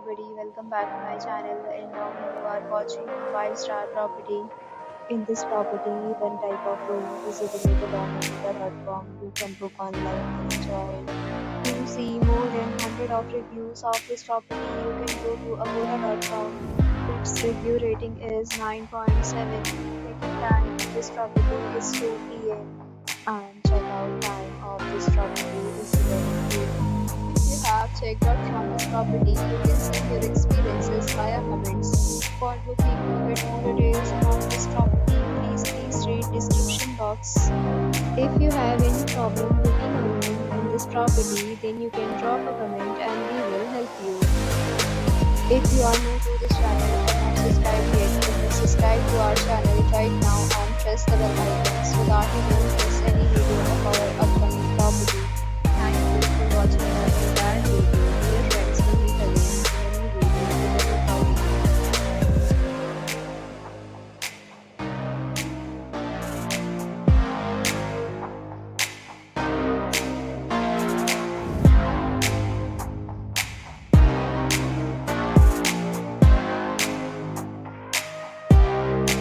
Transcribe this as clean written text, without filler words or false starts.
everybody, welcome back to my channel and now you are watching a 5-star property. In this property, one type of room is available on Geeta.com. You can book online and enjoy it. To see more than 100 of reviews of this property, you can go to agoda.com. Its review rating is 9.7. Check-in time in this property is 2 p.m. and check-out time of this property is 11 p.m. If you have checked out from this property, you can send your experiences via comments. For booking or get more details about this property, please read description box. If you have any problem booking a room in this property, then you can drop a comment and we will help you. If you are new to this channel or not subscribed yet, then subscribe to our channel right now and press the bell icon so that you don't miss any video of our upcoming property. Thank you for watching our entire video.